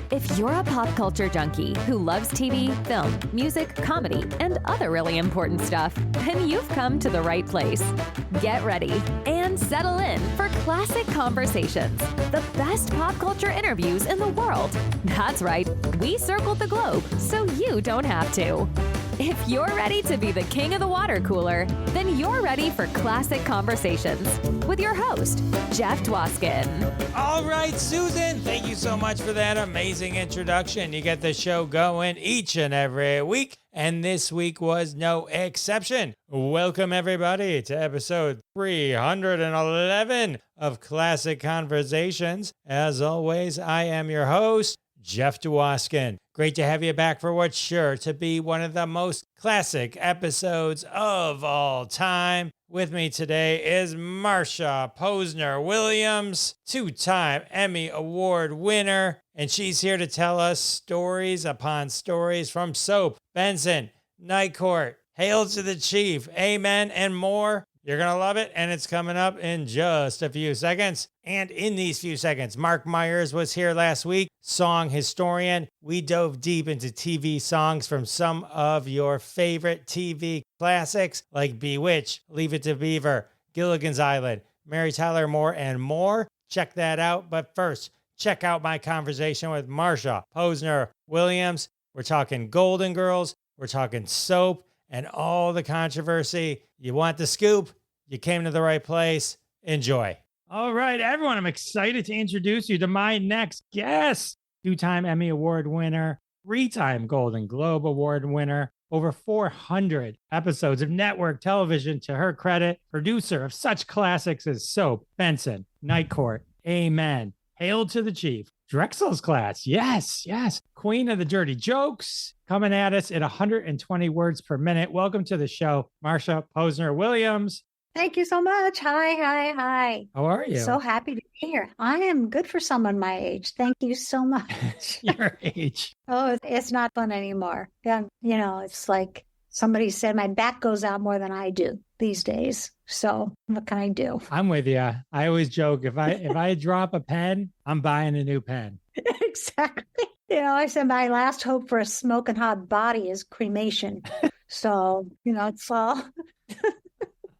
If you're a pop culture junkie who loves TV, film, music, comedy, and other really important stuff, then you've come to the right place. Get ready and settle in for Classic Conversations, the best pop culture interviews in the world. That's right, we circled the globe so you don't have to. If you're ready to be the king of the water cooler, then you're ready for Classic Conversations with your host, Jeff Dwoskin. All right, Susan, thank you so much for that amazing introduction. You get the show going each and every week, and this week was no exception. Welcome, everybody, to episode 311 of Classic Conversations. As always, I am your host, Jeff Dwoskin. Great to have you back for what's sure to be one of the most classic episodes of all time. With me today is Marsha Posner Williams, two-time Emmy Award winner, and she's here to tell us stories upon stories from Soap, Benson, Night Court, Hail to the Chief, Amen, and more. You're going to love it, and it's coming up in just a few seconds. And in these few seconds, Mark Myers was here last week, song historian. We dove deep into TV songs from some of your favorite TV classics like Bewitched, Leave It to Beaver, Gilligan's Island, Mary Tyler Moore, and more. Check that out. But first, check out my conversation with Marsha Posner Williams. We're talking Golden Girls, we're talking Soap, and all the controversy. You want the scoop? You came to the right place. Enjoy. All right, everyone, I'm excited to introduce you to my next guest. Two-time Emmy Award winner, three-time Golden Globe Award winner, over 400 episodes of network television to her credit, producer of such classics as Soap, Benson, Night Court, Amen, Hail to the Chief, Drexel's Class, yes, Queen of the Dirty Jokes, coming at us at 120 words per minute. Welcome to the show, Marsha Posner Williams. Thank you so much. Hi. How are you? So happy to be here. I am good for someone my age. Thank you so much. Your age. Oh, it's not fun anymore. Yeah, it's like somebody said my back goes out more than I do these days. So what can I do? I'm with you. I always joke, if I drop a pen, I'm buying a new pen. Exactly. I said my last hope for a smoking hot body is cremation. So, it's all...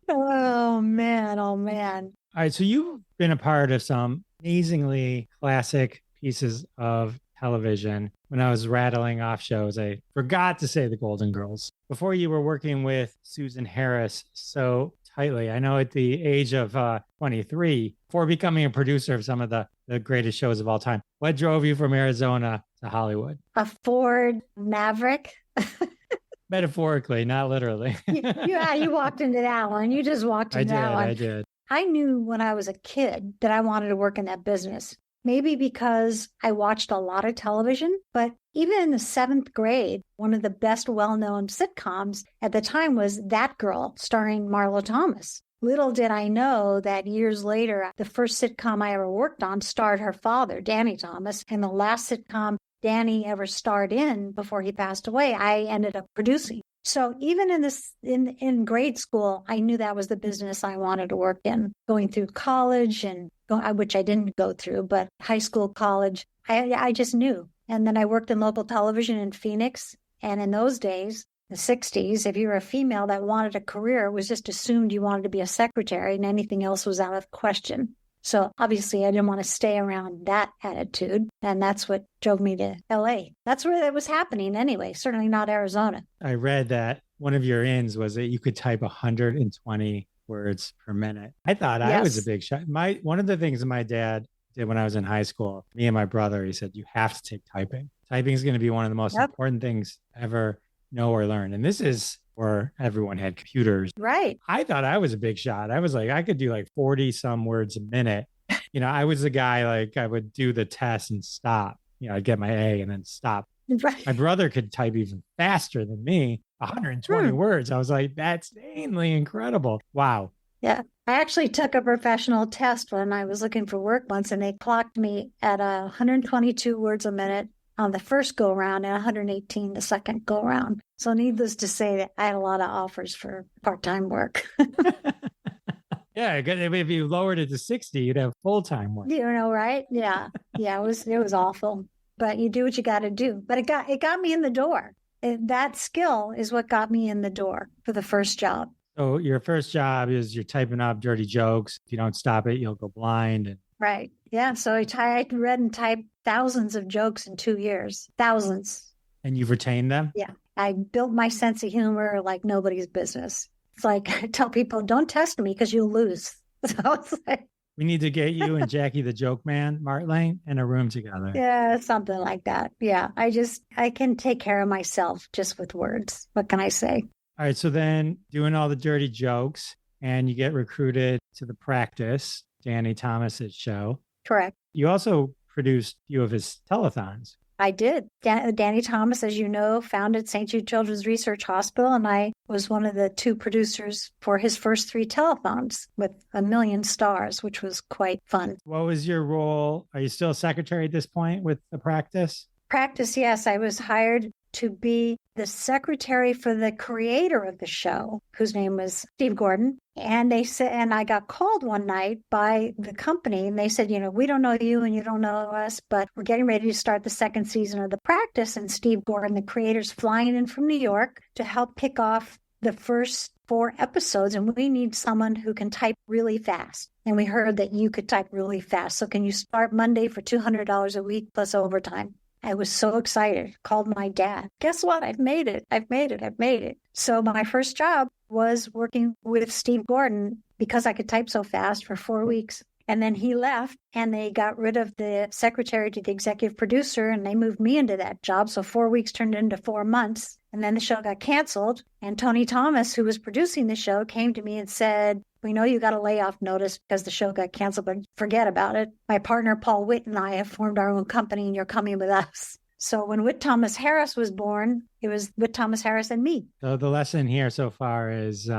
Oh, man. All right. So you've been a part of some amazingly classic pieces of television. When I was rattling off shows, I forgot to say the Golden Girls. Before you were working with Susan Harris so tightly, I know at the age of 23, before becoming a producer of some of the greatest shows of all time, what drove you from Arizona to Hollywood? A Ford Maverick. Metaphorically, not literally. Yeah, you walked into that one. You just walked into that one. I did. I knew when I was a kid that I wanted to work in that business. Maybe because I watched a lot of television, but even in the 7th grade, one of the best well-known sitcoms at the time was That Girl, starring Marlo Thomas. Little did I know that years later, the first sitcom I ever worked on starred her father, Danny Thomas, and the last sitcom Danny ever starred in before he passed away, I ended up producing. So even in grade school, I knew that was the business I wanted to work in. Going through college, which I didn't go through, but high school, college, I just knew. And then I worked in local television in Phoenix. And in those days, the 60s, if you were a female that wanted a career, it was just assumed you wanted to be a secretary and anything else was out of question. So obviously I didn't want to stay around that attitude. And that's what drove me to LA. That's where it was happening anyway, certainly not Arizona. I read that one of your ins was that you could type 120 words per minute. I thought I was a big shot. One of the things that my dad did when I was in high school, me and my brother, he said, you have to take typing. Typing is going to be one of the most important things ever know or learn. And this is where everyone had computers. Right. I thought I was a big shot. I was like, I could do like 40 some words a minute. I was the guy, like I would do the test and stop. I'd get my A and then stop. Right. My brother could type even faster than me, 120 words. I was like, that's insanely incredible. Wow. Yeah. I actually took a professional test when I was looking for work once, and they clocked me at 122 words a minute on the first go round and 118 the second go round. So needless to say that I had a lot of offers for part-time work. Yeah, if you lowered it to 60, you'd have full-time work. Right? Yeah. Yeah, it was awful. but you do what you got to do. But it got me in the door. That skill is what got me in the door for the first job. So your first job is you're typing up dirty jokes. If you don't stop it, you'll go blind. And Right. Yeah. So I read and typed thousands of jokes in 2 years. Thousands. And you've retained them? Yeah. I built my sense of humor like nobody's business. It's like I tell people, don't test me because you'll lose. So it's like, We need to get you and Jackie the Joke Man, Martling, in a room together. yeah, something like that. Yeah. I can take care of myself just with words. What can I say? All right. So then doing all the dirty jokes and you get recruited to The Practice, Danny Thomas's show. Correct. You also produced a few of his telethons. I did. Danny Thomas, as you know, founded St. Jude Children's Research Hospital, and I was one of the 2 producers for his first 3 telethons with 1 million stars, which was quite fun. What was your role? Are you still secretary at this point with The Practice? Practice, yes. I was hired to be the secretary for the creator of the show, whose name was Steve Gordon. And they said, and I got called one night by the company and they said, we don't know you and you don't know us, but we're getting ready to start the 2nd season of The Practice. And Steve Gordon, the creator's flying in from New York to help pick off the first 4 episodes. And we need someone who can type really fast. And we heard that you could type really fast. So can you start Monday for $200 a week plus overtime? I was so excited. Called my dad. Guess what? I've made it. So my first job was working with Steve Gordon because I could type so fast for 4 weeks. And then he left and they got rid of the secretary to the executive producer and they moved me into that job. So 4 weeks turned into 4 months. And then the show got canceled. And Tony Thomas, who was producing the show, came to me and said, we know you got a layoff notice because the show got canceled, but forget about it. My partner, Paul Witt, and I have formed our own company and you're coming with us. So when Whit Thomas Harris was born, it was Whit Thomas Harris and me. So the lesson here so far is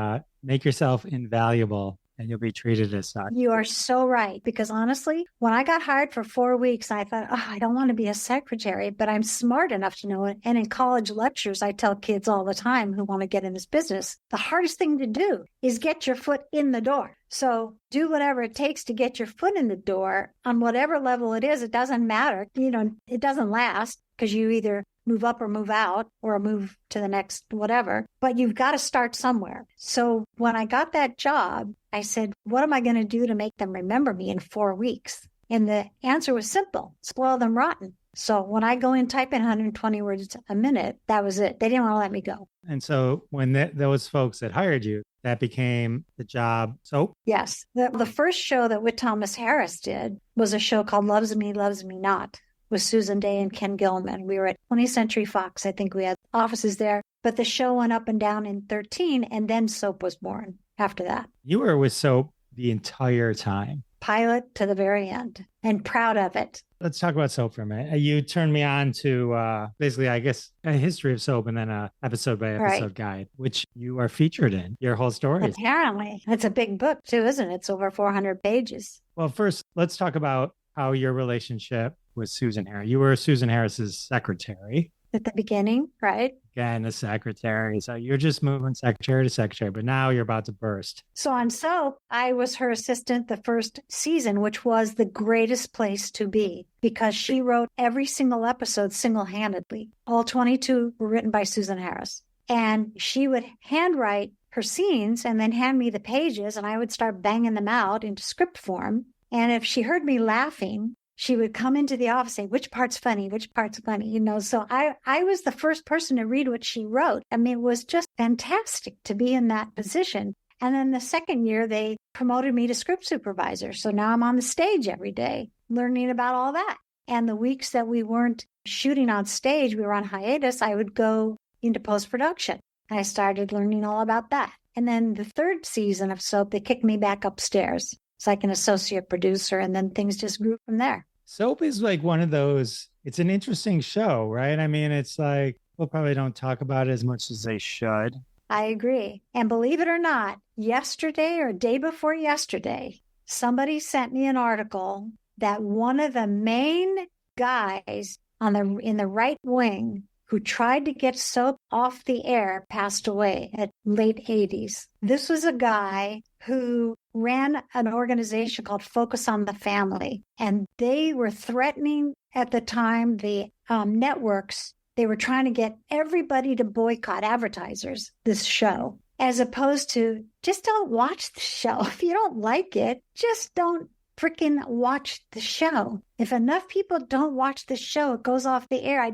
make yourself invaluable and you'll be treated as such. You are so right. Because honestly, when I got hired for 4 weeks, I thought, I don't want to be a secretary, but I'm smart enough to know it. And in college lectures, I tell kids all the time who want to get in this business, the hardest thing to do is get your foot in the door. So do whatever it takes to get your foot in the door on whatever level it is. It doesn't matter. It doesn't last because you either move up or move out or move to the next whatever, but you've got to start somewhere. So when I got that job, I said, what am I going to do to make them remember me in 4 weeks? And the answer was simple, spoil them rotten. So when I go and type in 120 words a minute, that was it. They didn't want to let me go. And so when those folks that hired you, that became the job soap? Yes. The first show that Whit Thomas Harris did was a show called Loves Me, Loves Me Not, with Susan Day and Ken Gilman. We were at 20th Century Fox. I think we had offices there. But the show went up and down in 13, and then Soap was born after that. You were with Soap the entire time. Pilot to the very end, and proud of it. Let's talk about Soap for a minute. You turned me on to basically, I guess, a history of Soap and then a episode by episode guide, which you are featured in, your whole story. Apparently. It's a big book too, isn't it? It's over 400 pages. Well, first, let's talk about how your relationship with Susan Harris. You were Susan Harris's secretary. At the beginning, right? Again, a secretary. So you're just moving secretary to secretary, but now you're about to burst. So on Soap, I was her assistant the first season, which was the greatest place to be because she wrote every single episode single-handedly. All 22 were written by Susan Harris. And she would handwrite her scenes and then hand me the pages, and I would start banging them out into script form. And if she heard me laughing, she would come into the office and say, which part's funny, which part's funny, So I was the first person to read what she wrote. I mean, it was just fantastic to be in that position. And then the second year, they promoted me to script supervisor. So now I'm on the stage every day, learning about all that. And the weeks that we weren't shooting on stage, we were on hiatus, I would go into post-production. And I started learning all about that. And then the third season of Soap, they kicked me back upstairs. It's like an associate producer, and then things just grew from there. Soap is like one of those, it's an interesting show, right? I mean, it's like, people probably don't talk about it as much as they should. I agree. And believe it or not, yesterday or day before yesterday, somebody sent me an article that one of the main guys in the right wing who tried to get Soap off the air passed away at late 80s. This was a guy who ran an organization called Focus on the Family, and they were threatening at the time, the networks, they were trying to get everybody to boycott advertisers, this show, as opposed to just don't watch the show. If you don't like it, just don't freaking watch the show. If enough people don't watch the show, it goes off the air.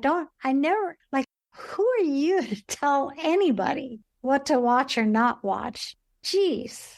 Who are you to tell anybody what to watch or not watch? Jeez.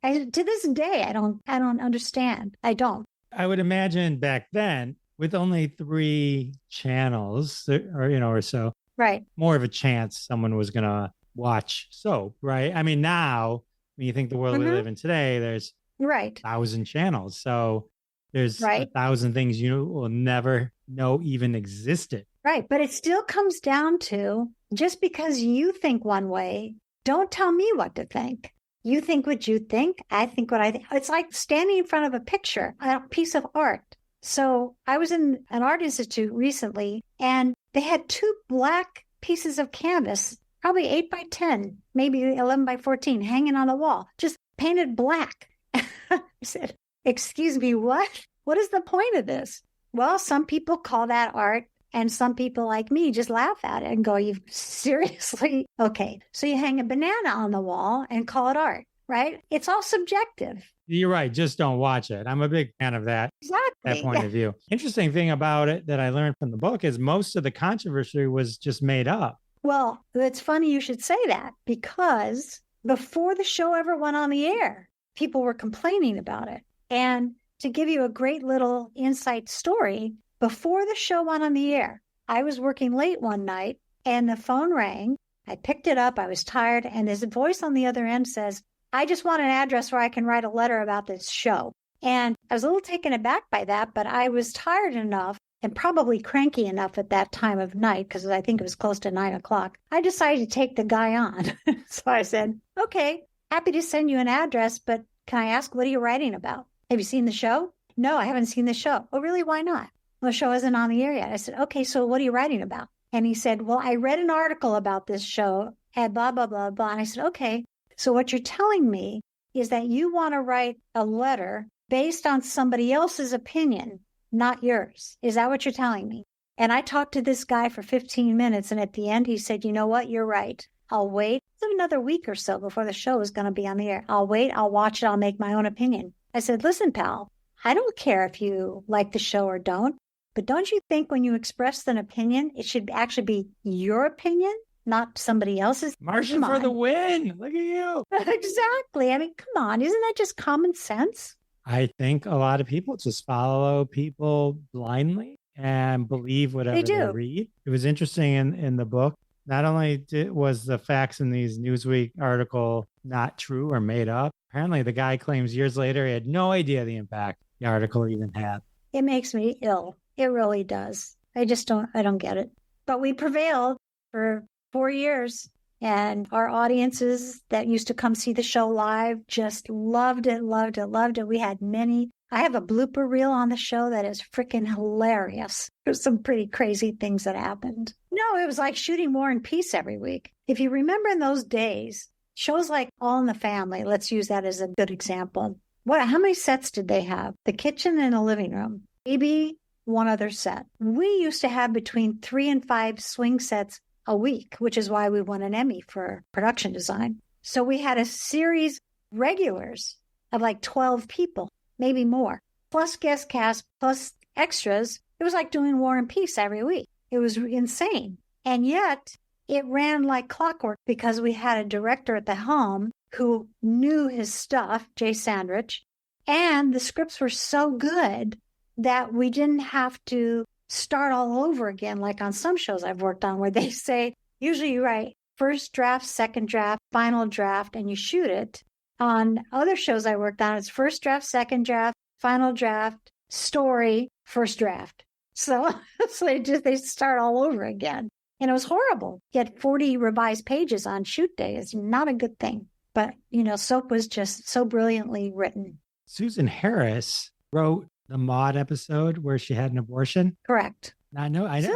To this day, I don't understand. I don't. I would imagine back then, with only 3 channels or so, right, more of a chance someone was going to watch soap, right? I mean, now when you think the world we live in today, there's 1,000 channels. So there's 1,000 things you will never know even existed. Right. But it still comes down to, just because you think one way, don't tell me what to think. You think what you think. I think what I think. It's like standing in front of a picture, a piece of art. So I was in an art institute recently, and they had 2 black pieces of canvas, probably 8 by 10, maybe 11 by 14, hanging on the wall, just painted black. I said, excuse me, what? What is the point of this? Well, some people call that art, and some people like me just laugh at it and go, you seriously? Okay. So you hang a banana on the wall and call it art, right? It's all subjective. You're right. Just don't watch it. I'm a big fan of that. Exactly. That point of view. Interesting thing about it that I learned from the book is most of the controversy was just made up. Well, it's funny you should say that, because before the show ever went on the air, people were complaining about it. And to give you a great little insight story, before the show went on the air, I was working late one night and the phone rang. I picked it up. I was tired. And this voice on the other end says, I just want an address where I can write a letter about this show. And I was a little taken aback by that, but I was tired enough and probably cranky enough at that time of night, because I think it was close to 9:00. I decided to take the guy on. So I said, okay, happy to send you an address, but can I ask, what are you writing about? Have you seen the show? No, I haven't seen the show. Oh, really? Why not? Well, the show isn't on the air yet. I said, okay, so what are you writing about? And he said, well, I read an article about this show and blah, blah, blah, blah. And I said, okay, so what you're telling me is that you want to write a letter based on somebody else's opinion, not yours. Is that what you're telling me? And I talked to this guy for 15 minutes. And at the end, he said, you know what? You're right. I'll wait another week or so before the show is going to be on the air. I'll wait. I'll watch it. I'll make my own opinion. I said, listen, pal, I don't care if you like the show or don't, but don't you think when you express an opinion, it should actually be your opinion, not somebody else's? Marcia for the win. Look at you. Exactly. I mean, come on. Isn't that just common sense? I think a lot of people just follow people blindly and believe whatever they read. It was interesting in the book. Not only was the facts in these Newsweek article not true or made up, apparently the guy claims years later he had no idea the impact the article even had. It makes me ill. It really does. I don't get it. But we prevailed for 4 years, and our audiences that used to come see the show live just loved it, loved it, loved it. We had many. I have a blooper reel on the show that is freaking hilarious. There's some pretty crazy things that happened. No, it was like shooting War and Peace every week. If you remember in those days, shows like All in the Family, let's use that as a good example. How many sets did they have? The kitchen and the living room. Maybe one other set. We used to have between 3 and 5 swing sets a week, which is why we won an Emmy for production design. So we had a series regulars of like 12 people, maybe more, plus guest cast, plus extras. It was like doing War and Peace every week. It was insane. And yet it ran like clockwork because we had a director at the helm who knew his stuff, Jay Sandrich, and the scripts were so good that we didn't have to start all over again, like on some shows I've worked on where they say, usually you write first draft, second draft, final draft, and you shoot it. On other shows I worked on, it's first draft, second draft, final draft, story, first draft. So they start all over again. And it was horrible. Get 40 revised pages on shoot day is not a good thing. But, soap was just so brilliantly written. Susan Harris wrote the Maude episode where she had an abortion. Correct. I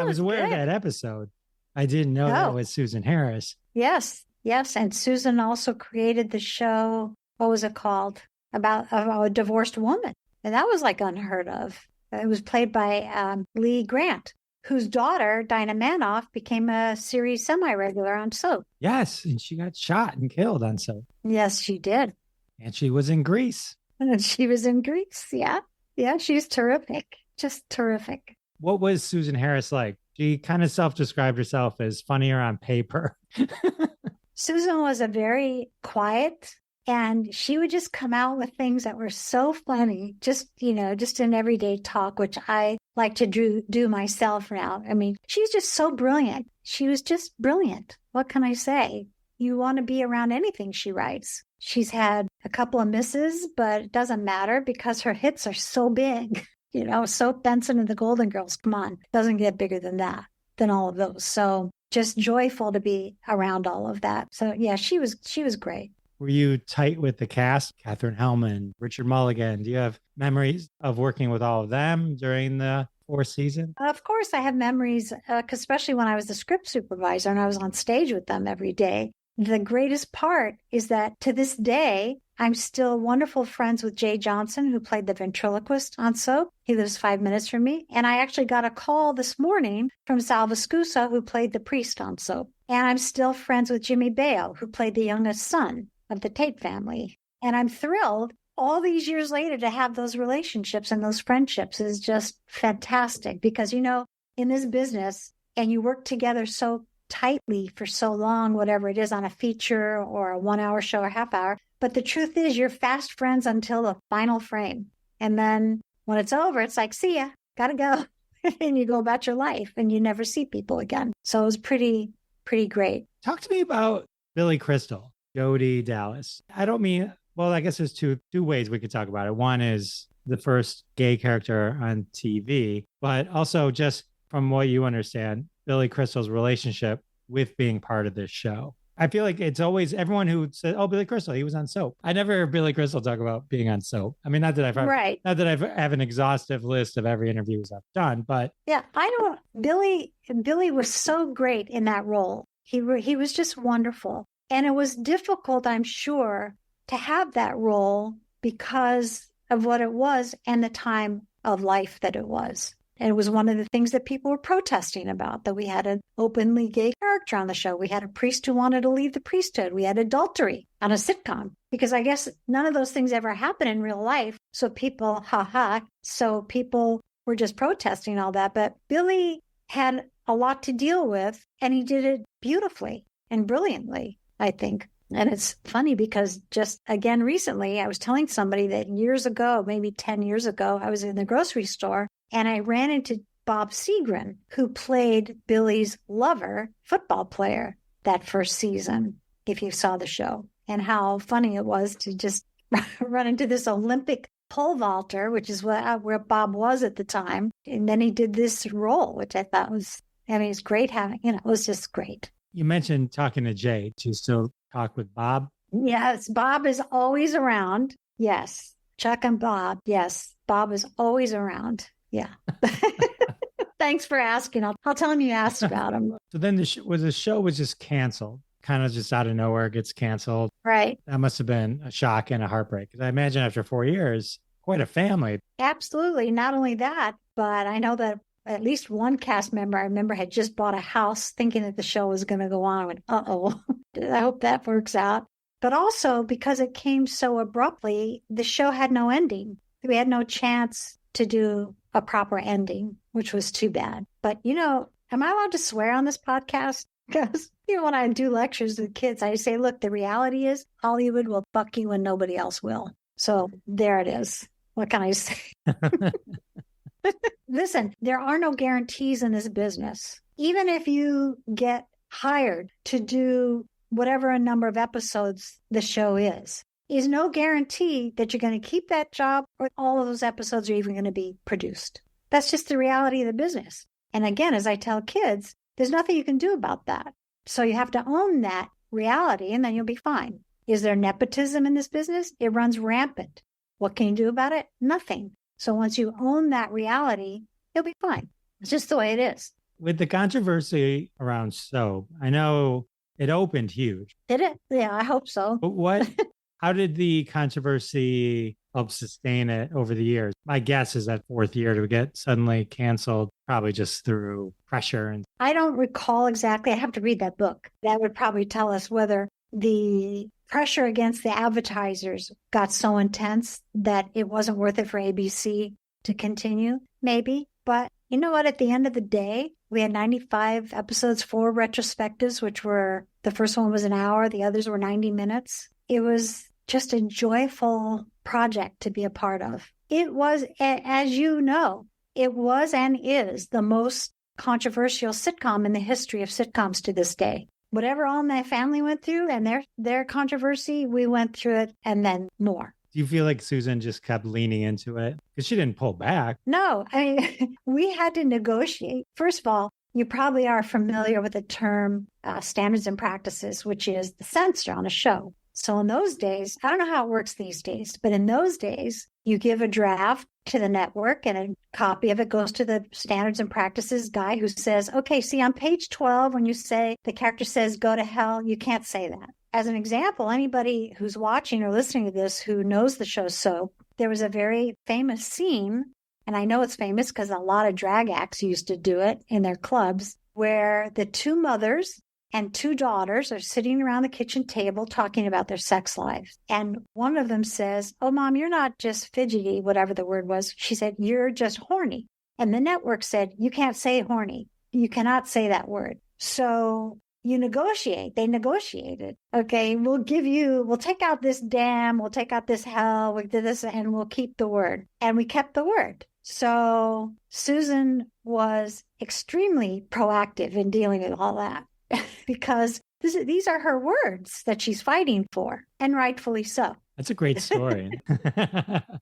was aware of that episode. I didn't know that was Susan Harris. Yes. And Susan also created the show, what was it called? About a divorced woman. And that was like unheard of. It was played by Lee Grant, whose daughter, Dinah Manoff, became a series semi-regular on Soap. Yes, and she got shot and killed on Soap. Yes, she did. And she was in Greece. And she was in Greece. Yeah. Yeah, she's terrific. Just terrific. What was Susan Harris like? She kind of self-described herself as funnier on paper. Susan was a very quiet, and she would just come out with things that were so funny, just in everyday talk, which I like to do myself now. I mean, she's just so brilliant. She was just brilliant. What can I say? You want to be around anything she writes. She's had a couple of misses, but it doesn't matter because her hits are so big. Soap, Benson, and the Golden Girls, come on, doesn't get bigger than that, than all of those. So just joyful to be around all of that. So yeah, she was great. Were you tight with the cast? Katherine Hellman, Richard Mulligan. Do you have memories of working with all of them during the 4th season? Of course, I have memories, especially when I was the script supervisor and I was on stage with them every day. The greatest part is that to this day, I'm still wonderful friends with Jay Johnson, who played the ventriloquist on Soap. He lives 5 minutes from me. And I actually got a call this morning from Sal Viscusa, who played the priest on Soap. And I'm still friends with Jimmy Baio, who played the youngest son of the Tate family. And I'm thrilled all these years later to have those relationships and those friendships is just fantastic because, in this business and you work together so tightly for so long, whatever it is on a feature or a 1 hour show or half hour. But the truth is you're fast friends until the final frame. And then when it's over, it's like, see ya, gotta go. And you go about your life and you never see people again. So it was pretty great. Talk to me about Billy Crystal, Jody Dallas. I don't mean, well, I guess there's two ways we could talk about it. One is the first gay character on TV, but also just from what you understand, Billy Crystal's relationship with being part of this show. I feel like it's always everyone who said, "Oh, Billy Crystal, he was on Soap." I never hear Billy Crystal talk about being on Soap. I mean, not that I have an exhaustive list of every interview I've done, but yeah, I don't. Billy was so great in that role. He was just wonderful, and it was difficult, I'm sure, to have that role because of what it was and the time of life that it was. And it was one of the things that people were protesting about, that we had an openly gay character on the show. We had a priest who wanted to leave the priesthood. We had adultery on a sitcom because I guess none of those things ever happen in real life. So people, so people were just protesting all that. But Billy had a lot to deal with and he did it beautifully and brilliantly, I think. And it's funny because just again, recently, I was telling somebody that years ago, maybe 10 years ago, I was in the grocery store and I ran into Bob Seagren, who played Billy's lover, football player, that first season, if you saw the show, and how funny it was to just run into this Olympic pole vaulter, which is where Bob was at the time. And then he did this role, which I thought was, it's great having, it was just great. You mentioned talking to Jay. Do you still talk with Bob? Yes, Bob is always around. Yes. Chuck and Bob. Yes, Bob is always around. Yeah. Thanks for asking. I'll tell him you asked about him. So then the show was just canceled, kind of just out of nowhere, it gets canceled. Right. That must have been a shock and a heartbreak. Because I imagine after 4 years, quite a family. Absolutely. Not only that, but I know that at least one cast member I remember had just bought a house thinking that the show was going to go on. I went, uh-oh, I hope that works out. But also because it came so abruptly, the show had no ending. We had no chance to do a proper ending, which was too bad. But, am I allowed to swear on this podcast? Because, when I do lectures with kids, I say, look, the reality is Hollywood will fuck you when nobody else will. So there it is. What can I say? Listen, there are no guarantees in this business. Even if you get hired to do whatever a number of episodes the show is no guarantee that you're going to keep that job or all of those episodes are even going to be produced. That's just the reality of the business. And again, as I tell kids, there's nothing you can do about that. So you have to own that reality and then you'll be fine. Is there nepotism in this business? It runs rampant. What can you do about it? Nothing. So once you own that reality, you'll be fine. It's just the way it is. With the controversy around Soap, I know it opened huge. Did it? Yeah, I hope so. But how did the controversy helped sustain it over the years. My guess is that fourth year to get suddenly canceled, probably just through pressure. And I don't recall exactly. I have to read that book. That would probably tell us whether the pressure against the advertisers got so intense that it wasn't worth it for ABC to continue, maybe. But you know what? At the end of the day, we had 95 episodes, 4 retrospectives, which were, the first one was an hour, the others were 90 minutes. It was just a joyful project to be a part of. It was, as you know, it was and is the most controversial sitcom in the history of sitcoms to this day. Whatever All in the Family went through and their controversy, we went through it and then more. do you feel like Susan just kept leaning into it? Because she didn't pull back. No, I mean, we had to negotiate. First of all, you probably are familiar with the term standards and practices, which is the censor on a show. So in those days, I don't know how it works these days, but in those days, you give a draft to the network and a copy of it goes to the standards and practices guy who says, okay, see on page 12, when you say the character says, go to hell, you can't say that. As an example, anybody who's watching or listening to this who knows the show Soap, there was a very famous scene, and I know it's famous because a lot of drag acts used to do it in their clubs, where the two mothers and two daughters are sitting around the kitchen table talking about their sex lives. And one of them says, oh, Mom, you're not just fidgety, whatever the word was. She said, you're just horny. And the network said, you can't say horny. You cannot say that word. So you negotiate. They negotiated. Okay, we'll take out this damn, we'll take out this hell, we did this, and we'll keep the word. And we kept the word. So Susan was extremely proactive in dealing with all that. Because these are her words that she's fighting for, and rightfully so. That's a great story.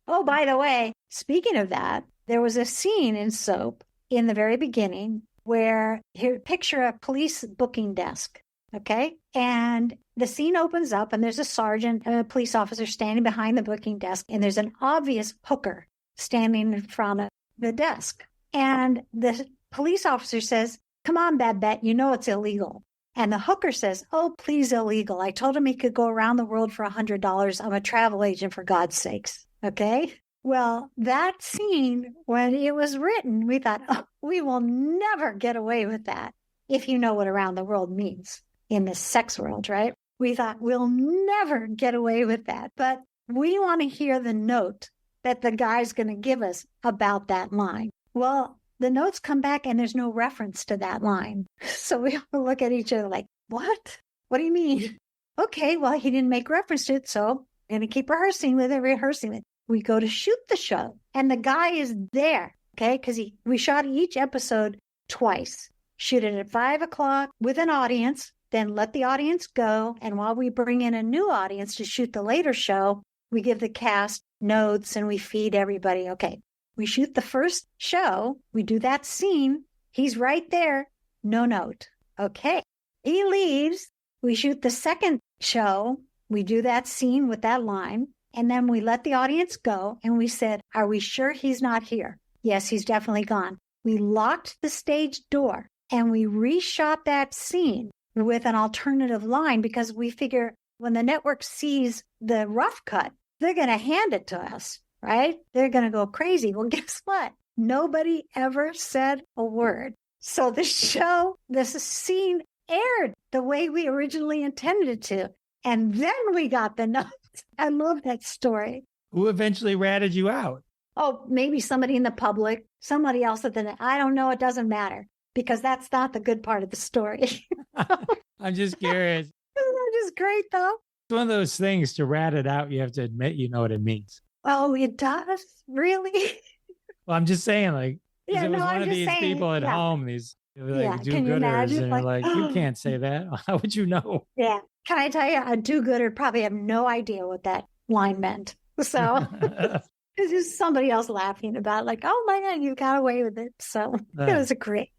Oh, by the way, speaking of that, there was a scene in Soap in the very beginning where, here, picture a police booking desk, okay? And the scene opens up and there's a sergeant, a police officer standing behind the booking desk, and there's an obvious hooker standing in front of the desk. And the police officer says, come on, Babette, you know it's illegal. And the hooker says, oh, please, illegal. I told him he could go around the world for $100. I'm a travel agent, for God's sakes. Okay? Well, that scene, when it was written, we thought, oh, we will never get away with that, if you know what around the world means in the sex world, right? We thought, we'll never get away with that. But we want to hear the note that the guy's going to give us about that line. Well, the notes come back and there's no reference to that line. So we all look at each other like, what? What do you mean? Okay, well, he didn't make reference to it, so I'm going to keep rehearsing with it. We go to shoot the show and the guy is there, okay? Because we shot each episode twice. Shoot it at 5:00 with an audience, then let the audience go. And while we bring in a new audience to shoot the later show, we give the cast notes and we feed everybody. Okay. We shoot the first show. We do that scene. He's right there. No note. Okay. He leaves. We shoot the second show. We do that scene with that line. And then we let the audience go. And we said, are we sure he's not here? Yes, he's definitely gone. We locked the stage door and we reshot that scene with an alternative line because we figure when the network sees the rough cut, they're going to hand it to us. Right? They're going to go crazy. Well, guess what? Nobody ever said a word. So the scene aired the way we originally intended it to. And then we got the notes. I love that story. Who eventually ratted you out? Oh, maybe somebody in the public, somebody else at the, I don't know. It doesn't matter because that's not the good part of the story. I'm just curious. Isn't that just great though? It's one of those things to rat it out. You have to admit, you know what it means. Oh, it does? Really? Well, I'm just saying, like, yeah, it was one of these people at home, these like do-gooders, and like, you can't say that. How would you know? Yeah. Can I tell you, a do-gooder probably have no idea what that line meant. So it's just somebody else laughing about it, like, oh my God, you got away with it. So it was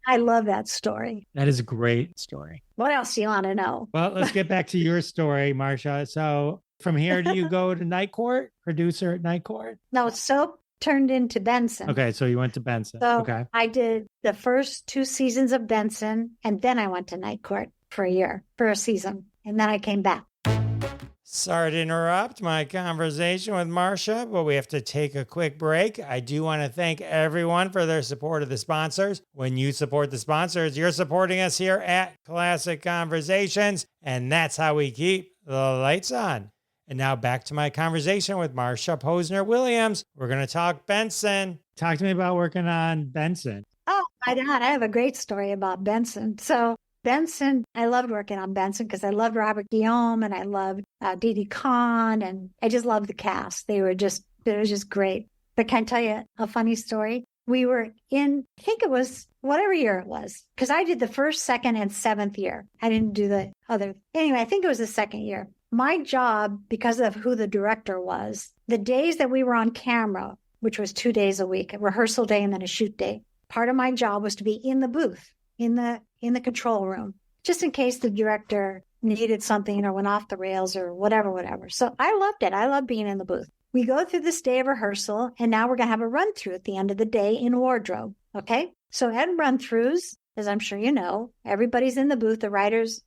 I love that story. That is a great story. What else do you want to know? Well, let's get back to your story, Marcia. So from here, do you go to Night Court, producer at Night Court? No, Soap turned into Benson. Okay, so you went to Benson. So okay. I did the first 2 seasons of Benson, and then I went to Night Court for a season, and then I came back. Sorry to interrupt my conversation with Marcia, but we have to take a quick break. I do want to thank everyone for their support of the sponsors. When you support the sponsors, you're supporting us here at Classic Conversations, and that's how we keep the lights on. And now back to my conversation with Marsha Posner Williams. We're going to talk Benson. Talk to me about working on Benson. Oh, my God. I have a great story about Benson. So Benson, I loved working on Benson because I loved Robert Guillaume and I loved Didi Khan, and I just loved the cast. It was just great. But can I tell you a funny story? We were in, I think it was whatever year it was, because I did the first, second, and seventh year. I didn't do the other. Anyway, I think it was the second year. My job, because of who the director was, the days that we were on camera, which was 2 days a week, a rehearsal day and then a shoot day, part of my job was to be in the booth, in the control room, just in case the director needed something or went off the rails or whatever. So I loved it. I love being in the booth. We go through this day of rehearsal, and now we're going to have a run through at the end of the day in wardrobe. Okay. So at run throughs, as I'm sure you know, everybody's in the booth. The writers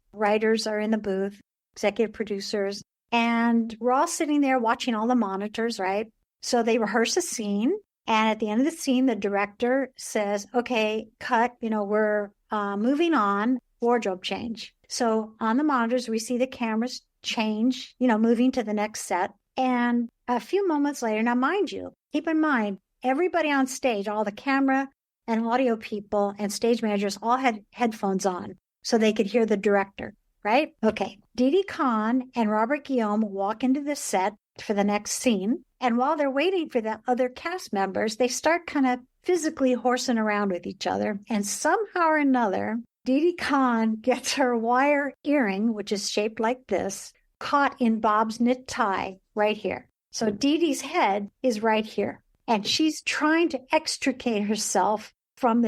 are in the booth, executive producers, and we're all sitting there watching all the monitors, right? So they rehearse a scene. And at the end of the scene, the director says, okay, cut, we're moving on, wardrobe change. So on the monitors, we see the cameras change, moving to the next set. And a few moments later, now mind you, keep in mind, everybody on stage, all the camera and audio people and stage managers all had headphones on so they could hear the director, right? Okay. Didi Khan and Robert Guillaume walk into the set for the next scene. And while they're waiting for the other cast members, they start kind of physically horsing around with each other. And somehow or another, Didi Khan gets her wire earring, which is shaped like this, caught in Bob's knit tie right here. So Didi's head is right here. And she's trying to extricate herself from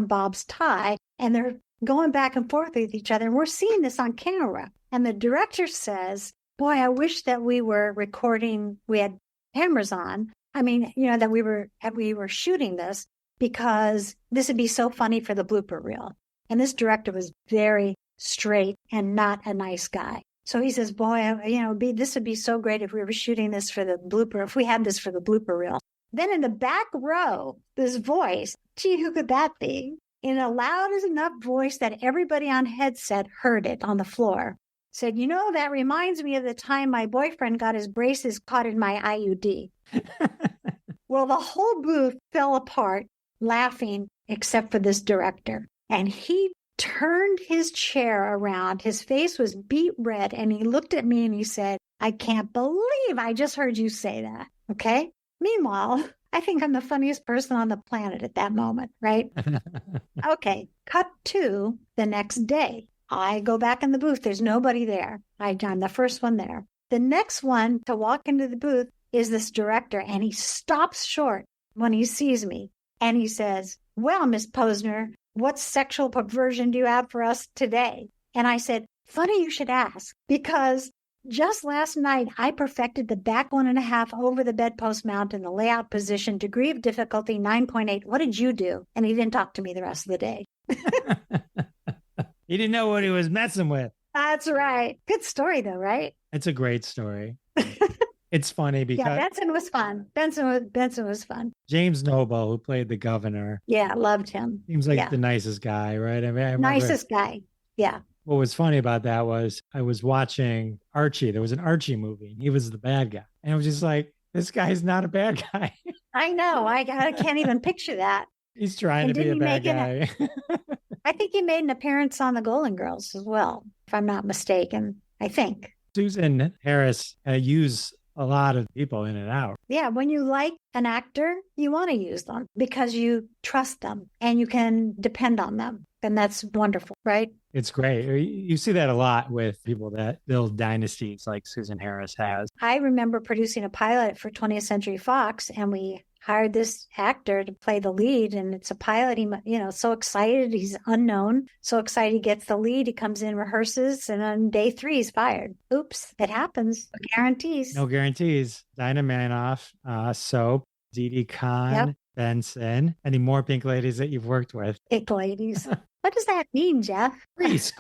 Bob's tie. And they're going back and forth with each other. And we're seeing this on camera. And the director says, boy, I wish that we were recording, we had cameras on. I mean, that we were shooting this because this would be so funny for the blooper reel. And this director was very straight and not a nice guy. So he says, boy, this would be so great if we were shooting this for the blooper, if we had this for the blooper reel. Then in the back row, this voice, gee, who could that be? In a loud enough voice that everybody on headset heard it on the floor. Said, that reminds me of the time my boyfriend got his braces caught in my IUD. Well, the whole booth fell apart laughing except for this director. And he turned his chair around. His face was beet red. And he looked at me and he said, I can't believe I just heard you say that. Okay. Meanwhile, I think I'm the funniest person on the planet at that moment, right? Okay. Cut to the next day. I go back in the booth. There's nobody there. I'm the first one there. The next one to walk into the booth is this director, and he stops short when he sees me. And he says, well, Miss Posner, what sexual perversion do you have for us today? And I said, funny you should ask, because just last night, I perfected the back 1.5 over the bedpost mount in the layout position, degree of difficulty 9.8. What did you do? And he didn't talk to me the rest of the day. He didn't know what he was messing with. That's right. Good story, though, right? It's a great story. It's funny because Benson was fun. Benson was fun. James Noble, who played the governor. Yeah, loved him. Seems like the nicest guy, right? I mean, nicest guy. Yeah. What was funny about that was I was watching Archie. There was an Archie movie, and he was the bad guy. And I was just like, this guy's not a bad guy. I know. I can't even picture that. He's trying to be a bad guy. I think he made an appearance on the Golden Girls as well, if I'm not mistaken, I think. Susan Harris used a lot of people in and out. Yeah, when you like an actor, you want to use them because you trust them and you can depend on them. And that's wonderful, right? It's great. You see that a lot with people that build dynasties like Susan Harris has. I remember producing a pilot for 20th Century Fox, and we hired this actor to play the lead, and it's a pilot. He, so excited. He's unknown. So excited he gets the lead. He comes in, rehearses, and on day 3, he's fired. Oops, it happens. No guarantees. No guarantees. Dinah Manoff, Soap, Didi Khan, Benson. Any more Pink ladies that you've worked with? Pink ladies. What does that mean, Jeff? Grease.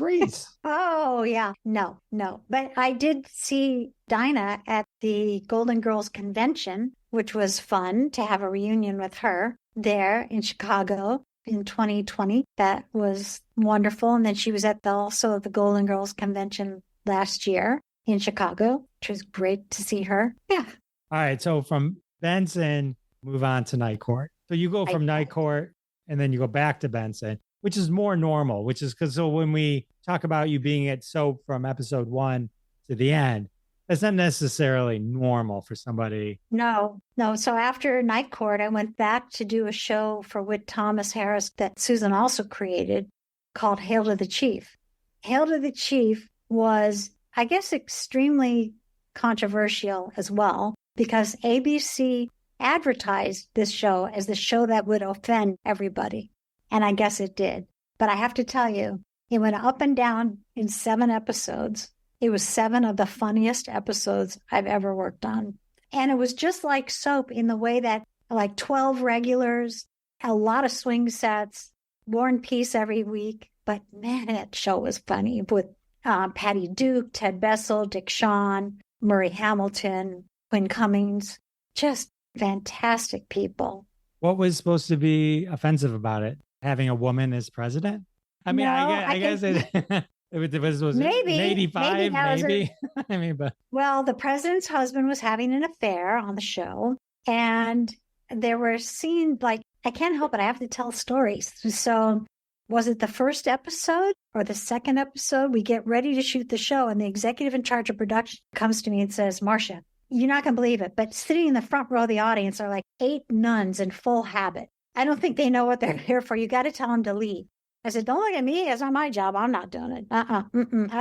Oh, yeah. No. But I did see Dinah at the Golden Girls convention, which was fun to have a reunion with her there in Chicago in 2020. That was wonderful. And then she was at also the Golden Girls convention last year in Chicago, which was great to see her. Yeah. All right. So from Benson, move on to Night Court. So you go from Night Court and then you go back to Benson, which is more normal, which is because so when we talk about you being at soap from episode 1 to the end, that's not necessarily normal for somebody. No. So after Night Court, I went back to do a show for Whit Thomas Harris that Susan also created called Hail to the Chief. Hail to the Chief was, I guess, extremely controversial as well because ABC advertised this show as the show that would offend everybody. And I guess it did. But I have to tell you, it went up and down in 7 episodes. It was 7 of the funniest episodes I've ever worked on. And it was just like soap in the way that like 12 regulars, a lot of swing sets, War and Peace every week. But man, that show was funny with Patty Duke, Ted Bessel, Dick Shawn, Murray Hamilton, Quinn Cummings, just fantastic people. What was supposed to be offensive about it? Having a woman as president? I mean, No, I guess it was maybe 85, maybe. I mean, but well, the president's husband was having an affair on the show, and there were scenes like I can't help it. I have to tell stories. So, was it the first episode or the second episode? We get ready to shoot the show, and the executive in charge of production comes to me and says, "Marcia, you're not going to believe it, but sitting in the front row of the audience are like 8 nuns in full habit. I don't think they know what they're here for. You got to tell them to leave." I said, "Don't look at me. It's not my job. I'm not doing it. I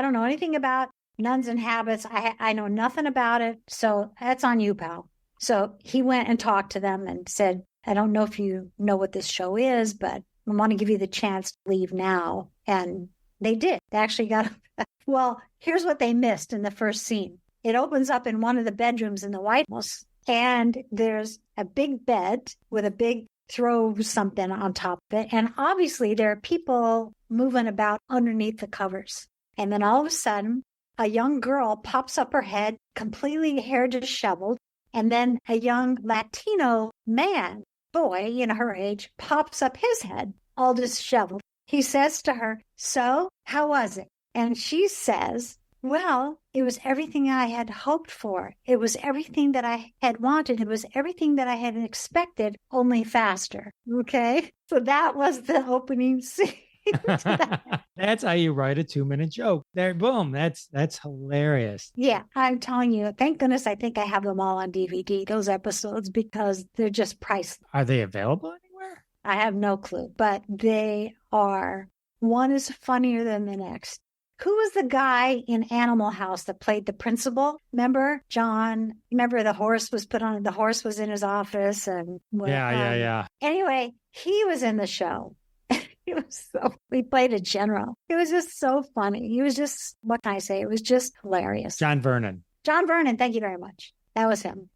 don't know anything about nuns and habits. I know nothing about it. So that's on you, pal." So he went and talked to them and said, "I don't know if you know what this show is, but I want to give you the chance to leave now." And they did. They actually got, well, here's what they missed in the first scene. It opens up in one of the bedrooms in the White House, and there's a big bed with a big throw something on top of it. And obviously there are people moving about underneath the covers. And then all of a sudden, a young girl pops up her head, completely hair disheveled. And then a young Latino man, boy, her age, pops up his head, all disheveled. He says to her, "So, how was it?" And she says, "Well, it was everything I had hoped for. It was everything that I had wanted. It was everything that I had expected, only faster." Okay? So that was the opening scene. That's how you write a 2-minute joke. There, boom. That's hilarious. Yeah, I'm telling you, thank goodness I think I have them all on DVD, those episodes, because they're just priceless. Are they available anywhere? I have no clue, but they are. One is funnier than the next. Who was the guy in Animal House that played the principal? Remember, John? Remember the horse was put on, the horse was in his office and Yeah. Anyway, he was in the show. We played a general. It was just so funny. He was just, what can I say? It was just hilarious. John Vernon, thank you very much. That was him.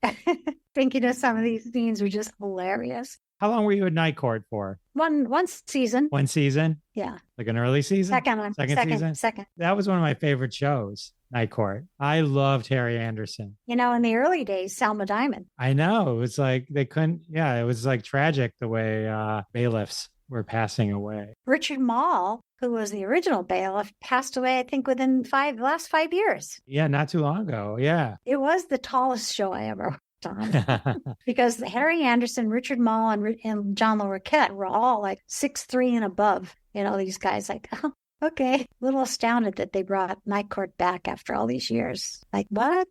Thinking of some of these scenes were just hilarious. How long were you at Night Court for? One season. 1 season? Yeah. Like an early season? Second season? Second. That was one of my favorite shows, Night Court. I loved Harry Anderson. In the early days, Selma Diamond. I know. It was like they couldn't, it was like tragic the way bailiffs were passing away. Richard Mall, who was the original bailiff, passed away, I think, within the last 5 years. Yeah, not too long ago. Yeah. It was the tallest show I ever worked on because Harry Anderson, Richard Mall, and John Larroquette were all like 6'3" and above. These guys like, oh, okay. A little astounded that they brought Night Court back after all these years. Like, what?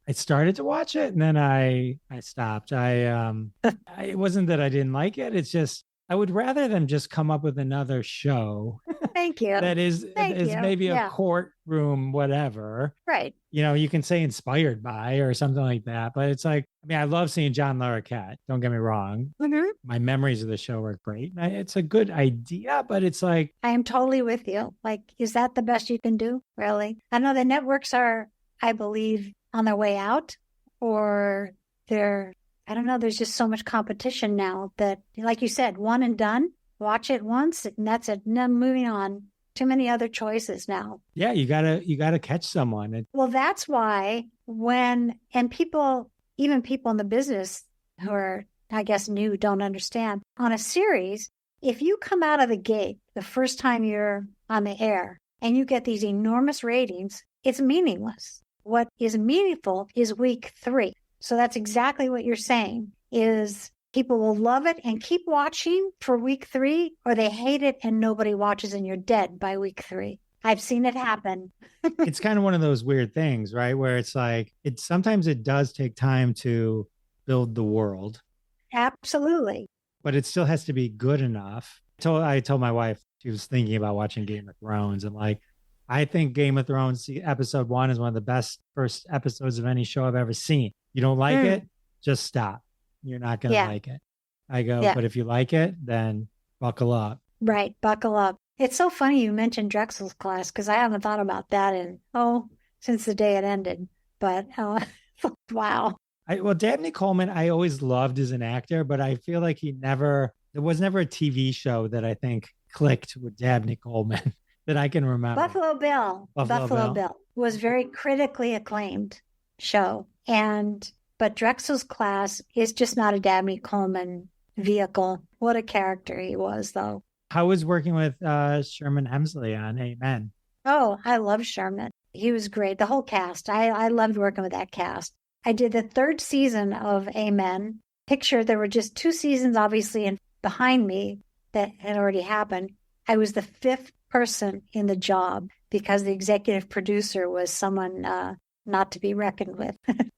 I started to watch it and then I stopped. It wasn't that I didn't like it. It's just, I would rather them just come up with another show. Thank you. That is maybe a courtroom, whatever. Right. You can say inspired by or something like that. But it's like, I love seeing John Larroquette. Don't get me wrong. Mm-hmm. My memories of the show are great. It's a good idea, but it's like. I am totally with you. Like, is that the best you can do? Really? I know the networks are, I believe, on their way out, or I don't know. There's just so much competition now that, like you said, one and done. watch it once and that's it. And then moving on. Too many other choices now. Yeah, you gotta catch someone. Well, that's why people, even people in the business who are, I guess, new, don't understand. On a series, if you come out of the gate the first time you're on the air and you get these enormous ratings, it's meaningless. What is meaningful is week 3. So that's exactly what you're saying is people will love it and keep watching for week 3, or they hate it and nobody watches and you're dead by week 3. I've seen it happen. It's kind of one of those weird things, right? Where it's like, sometimes it does take time to build the world. Absolutely. But it still has to be good enough. I told my wife, she was thinking about watching Game of Thrones, and like, I think Game of Thrones episode 1 is one of the best first episodes of any show I've ever seen. You don't like it, just stop. You're not going to like it. I go, but if you like it, then buckle up. Right. Buckle up. It's so funny you mentioned Drexel's Class because I haven't thought about that since the day it ended. But wow. Dabney Coleman, I always loved as an actor, but I feel like there was never a TV show that I think clicked with Dabney Coleman that I can remember. Buffalo Bill was very critically acclaimed show. But Drexel's Class is just not a Dabney Coleman vehicle. What a character he was, though. How was working with Sherman Hemsley on Amen? Oh, I love Sherman. He was great. The whole cast. I loved working with that cast. I did the 3rd season of Amen. There were just 2 seasons, obviously, and behind me that had already happened. I was the 5th person in the job because the executive producer was someone not to be reckoned with.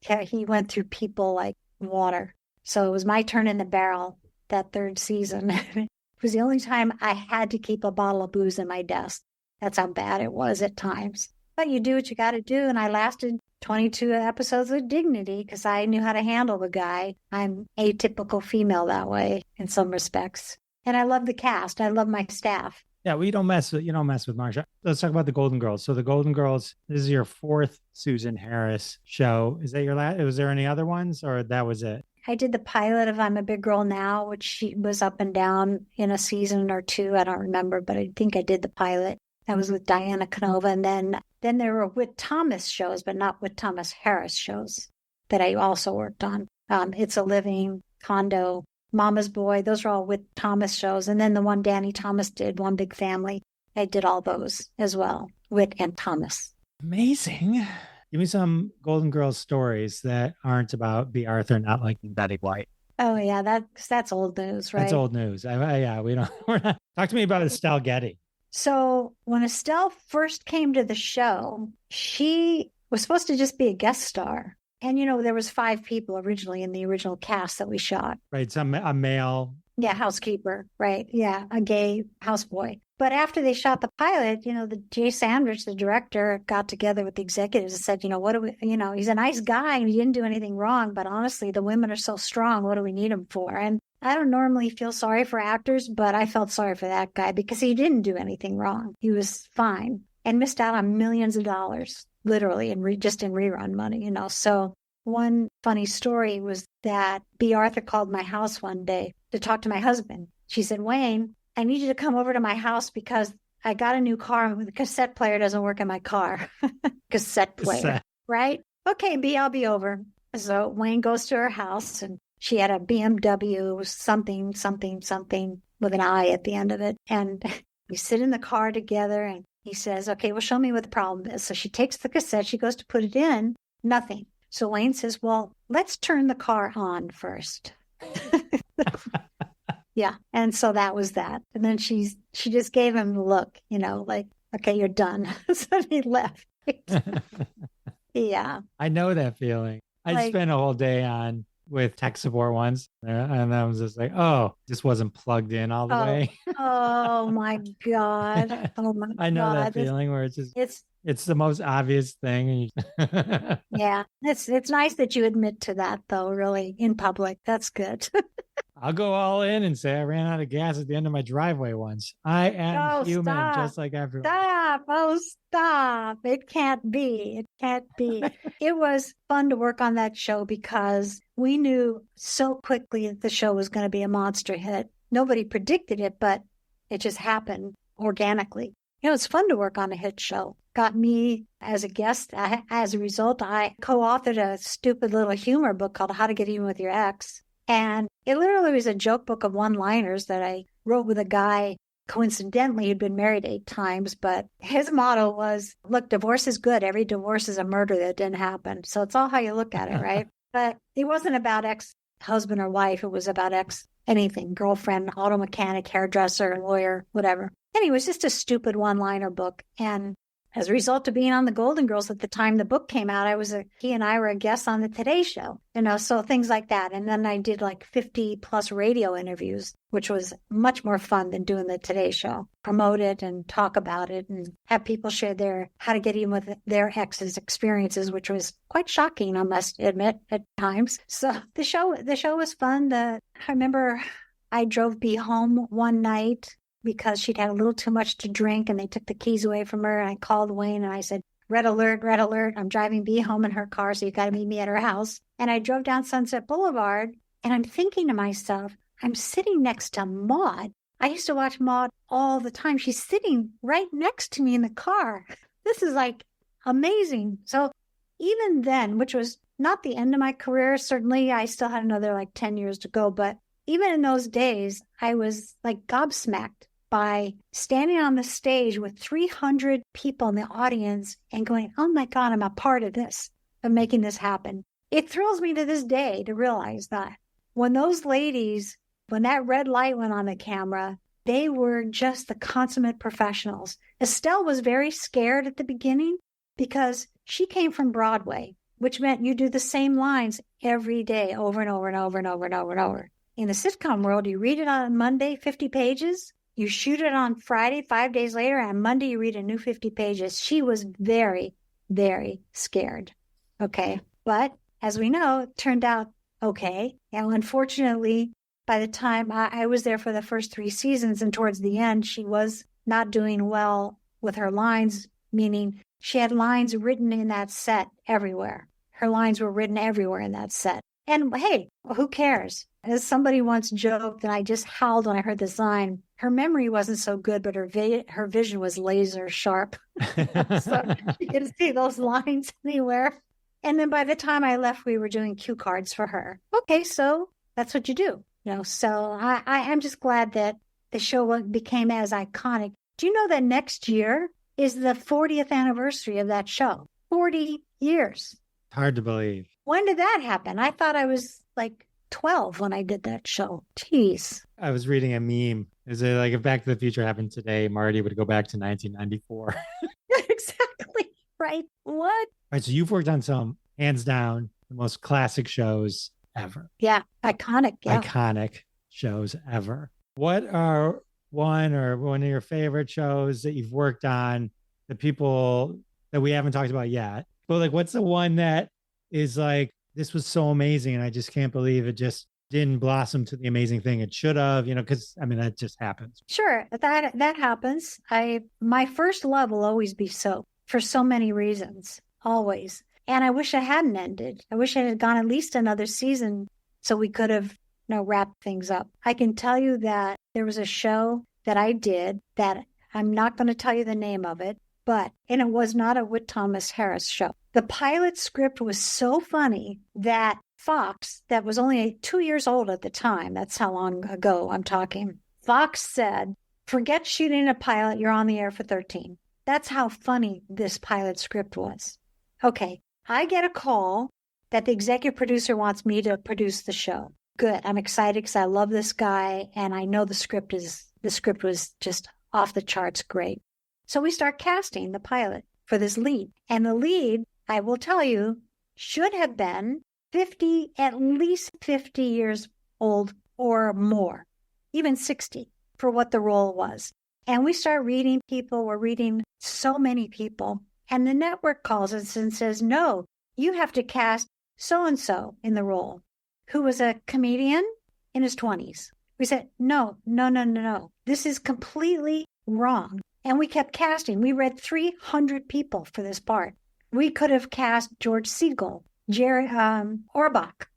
Yeah, he went through people like water. So it was my turn in the barrel that 3rd season. It was the only time I had to keep a bottle of booze in my desk. That's how bad it was at times. But you do what you got to do. And I lasted 22 episodes with dignity because I knew how to handle the guy. I'm atypical female that way in some respects. And I love the cast. I love my staff. Yeah, well, you don't mess with Marsha. Let's talk about the Golden Girls. So the Golden Girls, this is your 4th Susan Harris show. Is that your last? Was there any other ones, or that was it? I did the pilot of I'm a Big Girl Now, which she was up and down in a season or 2. I don't remember, but I think I did the pilot. That was with Diana Canova. And then there were Whit Thomas shows, but not Whit Thomas Harris shows that I also worked on. It's a Living, Condo, Mama's Boy. Those are all Whit Thomas shows. And then the one Danny Thomas did, One Big Family. I did all those as well, Whit and Thomas. Amazing. Give me some Golden Girls stories that aren't about B. Arthur not liking Betty White. Oh, yeah, that's old news, right? That's old news. We're not. Talk to me about Estelle Getty. So when Estelle first came to the show, she was supposed to just be a guest star. And, there was 5 people originally in the original cast that we shot. Right. A male. Yeah, housekeeper. Right. Yeah, a gay houseboy. But after they shot the pilot, the Jay Sandrich, the director, got together with the executives and said, what do we, he's a nice guy and he didn't do anything wrong. But honestly, the women are so strong. What do we need him for? And I don't normally feel sorry for actors, but I felt sorry for that guy because he didn't do anything wrong. He was fine and missed out on millions of dollars, literally, just in rerun money, So one funny story was that B. Arthur called my house one day to talk to my husband. She said, Wayne, I need you to come over to my house because I got a new car and the cassette player doesn't work in my car. Cassette player, right? Okay, B, I'll be over. So Wayne goes to her house and she had a BMW something with an I at the end of it. And we sit in the car together and he says, okay, well, show me what the problem is. So she takes the cassette, she goes to put it in, nothing. So Wayne says, well, let's turn the car on first. Yeah. And so that was that. And then she just gave him the look, like, okay, you're done. So he left. Yeah. I know that feeling. I spent a whole day with tech support once, and I was just like, this wasn't plugged in all the way. Oh my God. Oh my God. I know that feeling where it's the most obvious thing. Yeah. It's nice that you admit to that though, really, in public. That's good. I'll go all in and say I ran out of gas at the end of my driveway once. I am human, just like everyone. Stop. It can't be. It was fun to work on that show because we knew so quickly that the show was going to be a monster hit. Nobody predicted it, but it just happened organically. It's fun to work on a hit show. Got me as a guest. As a result, I co-authored a stupid little humor book called How to Get Even with Your Ex. And it literally was a joke book of one-liners that I wrote with a guy, coincidentally, who'd been married 8 times. But his motto was, look, divorce is good. Every divorce is a murder that didn't happen. So it's all how you look at it, right? But it wasn't about ex-husband or wife. It was about anything, girlfriend, auto mechanic, hairdresser, lawyer, whatever. Anyway, it was just a stupid one-liner book. And as a result of being on the Golden Girls at the time the book came out, he and I were a guest on the Today Show, so things like that. And then I did like 50 plus radio interviews, which was much more fun than doing the Today Show. Promote it and talk about it and have people share how to get even with their ex's experiences, which was quite shocking, I must admit, at times. So the show was fun. I remember I drove B home one night because she'd had a little too much to drink and they took the keys away from her. And I called Wayne and I said, red alert, I'm driving B home in her car, so you got to meet me at her house. And I drove down Sunset Boulevard and I'm thinking to myself, I'm sitting next to Maude. I used to watch Maude all the time. She's sitting right next to me in the car. This is like amazing. So even then, which was not the end of my career, certainly I still had another like 10 years to go. But even in those days, I was like gobsmacked by standing on the stage with 300 people in the audience and going, oh my God, I'm a part of this, of making this happen. It thrills me to this day to realize that when those ladies, when that red light went on the camera, they were just the consummate professionals. Estelle was very scared at the beginning because she came from Broadway, which meant you do the same lines every day over and over and over and over and over and over. In the sitcom world, you read it on Monday, 50 pages. You shoot it on Friday, 5 days later, and Monday you read a new 50 pages. She was very, very scared. Okay. But as we know, it turned out okay. And unfortunately, by the time I was there for the first 3 seasons and towards the end, she was not doing well with her lines, meaning she had lines written in that set everywhere. Her lines were written everywhere in that set. And hey, who cares? As somebody once joked, and I just howled when I heard this line, her memory wasn't so good, but her vision was laser sharp. So you could see those lines anywhere. And then by the time I left, we were doing cue cards for her. Okay, so that's what you do. So I'm just glad that the show became as iconic. Do you know that next year is the 40th anniversary of that show? 40 years. Hard to believe. When did that happen? I thought I was like 12 when I did that show. Jeez. I was reading a meme. Is it like if Back to the Future happened today, Marty would go back to 1994? Exactly. Right. What? All right. So you've worked on some, hands down, the most classic shows ever. Yeah. Iconic. Yeah. Iconic shows ever. What are one of your favorite shows that you've worked on, the people that we haven't talked about yet? But like, what's the one that is like, this was so amazing and I just can't believe it just didn't blossom to the amazing thing it should have, because I mean, that just happens. Sure. That happens. My first love will always be soap for so many reasons, always. And I wish it hadn't ended. I wish it had gone at least another season so we could have wrapped things up. I can tell you that there was a show that I did that I'm not going to tell you the name of it, and it was not a Whit Thomas Harris show. The pilot script was so funny that Fox, that was only 2 years old at the time, that's how long ago I'm talking, Fox said, forget shooting a pilot, you're on the air for 13. That's how funny this pilot script was. Okay, I get a call that the executive producer wants me to produce the show. Good, I'm excited because I love this guy and I know the script was just off the charts great. So we start casting the pilot for this lead. And the lead, I will tell you, should have been at least 50 years old or more, even 60 for what the role was. And we start reading people. We're reading so many people. And the network calls us and says, no, you have to cast so-and-so in the role, who was a comedian in his 20s. We said, no. This is completely wrong. And we kept casting. We read 300 people for this part. We could have cast George Segal, Jerry Orbach,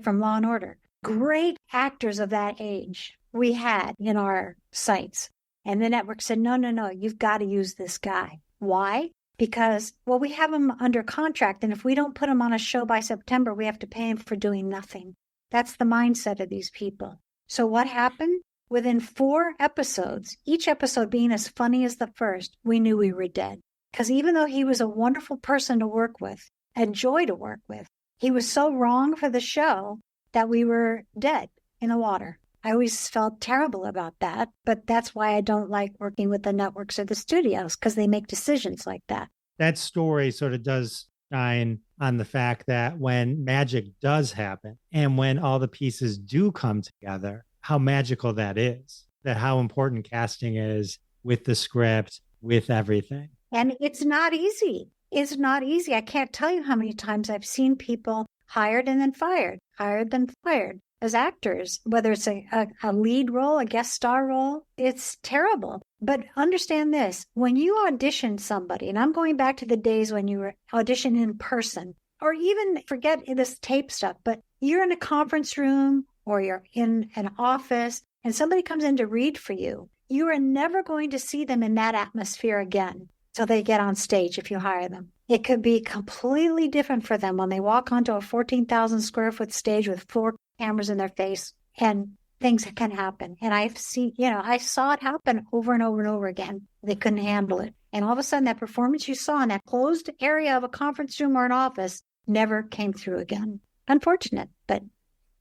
from Law and Order. Great actors of that age. we had in our sites. And the network said, no, you've got to use this guy. Why? Because, well, we have him under contract, and if we don't put him on a show by September, we have to pay him for doing nothing. That's the mindset of these people. So what happened? Within 4 episodes, each episode being as funny as the first, we knew we were dead. Because even though he was a wonderful person to work with, a joy to work with, he was so wrong for the show that we were dead in the water. I always felt terrible about that, but that's why I don't like working with the networks or the studios, because they make decisions like that. That story sort of does shine on the fact that when magic does happen and when all the pieces do come together, how magical that is, that how important casting is with the script, with everything. And it's not easy. It's not easy. I can't tell you how many times I've seen people hired and then fired, hired then fired. As actors, whether it's a lead role, a guest star role, it's terrible. But understand this, when you audition somebody, and I'm going back to the days when you were auditioning in person, or even forget this tape stuff, but you're in a conference room or you're in an office and somebody comes in to read for you, you are never going to see them in that atmosphere again till they get on stage if you hire them. It could be completely different for them when they walk onto a 14,000 square foot stage with 4 cameras in their face, and things can happen. And I've seen, I saw it happen over and over and over again. They couldn't handle it. And all of a sudden that performance you saw in that closed area of a conference room or an office never came through again. Unfortunate, but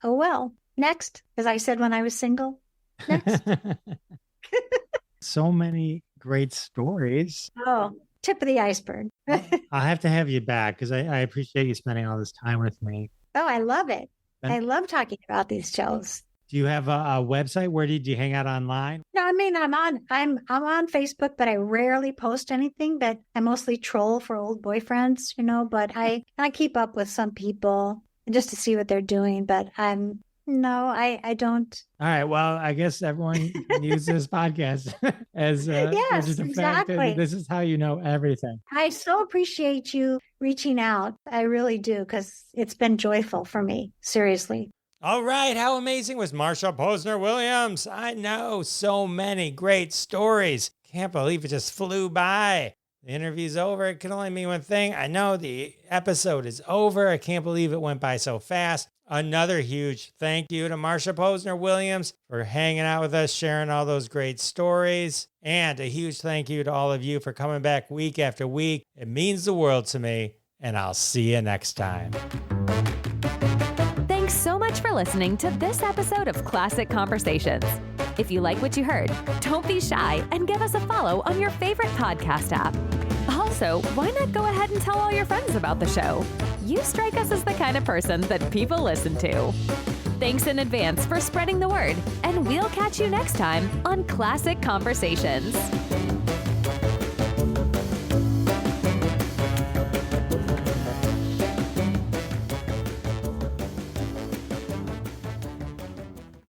oh well. Next, as I said when I was single, next. So many great stories. Oh, tip of the iceberg. I'll have to have you back because I appreciate you spending all this time with me. Oh, I love it. I love talking about these shows. Do you have a website? Where do you hang out online? No, I mean, I'm on Facebook, but I rarely post anything. But I mostly troll for old boyfriends, but I keep up with some people just to see what they're doing. But I don't. All right. Well, I guess everyone can use this podcast as yes, exactly. This is how you know everything. I so appreciate you reaching out. I really do, because it's been joyful for me. Seriously. All right. How amazing was Marsha Posner Williams? I know, so many great stories. Can't believe it just flew by. The interview's over. It can only mean one thing. I know the episode is over. I can't believe it went by so fast. Another huge thank you to Marsha Posner Williams for hanging out with us, sharing all those great stories. And a huge thank you to all of you for coming back week after week. It means the world to me, and I'll see you next time. Thanks so much for listening to this episode of Classic Conversations. If you like what you heard, don't be shy and give us a follow on your favorite podcast app. Also, why not go ahead and tell all your friends about the show? You strike us as the kind of person that people listen to. Thanks in advance for spreading the word, and we'll catch you next time on Classic Conversations.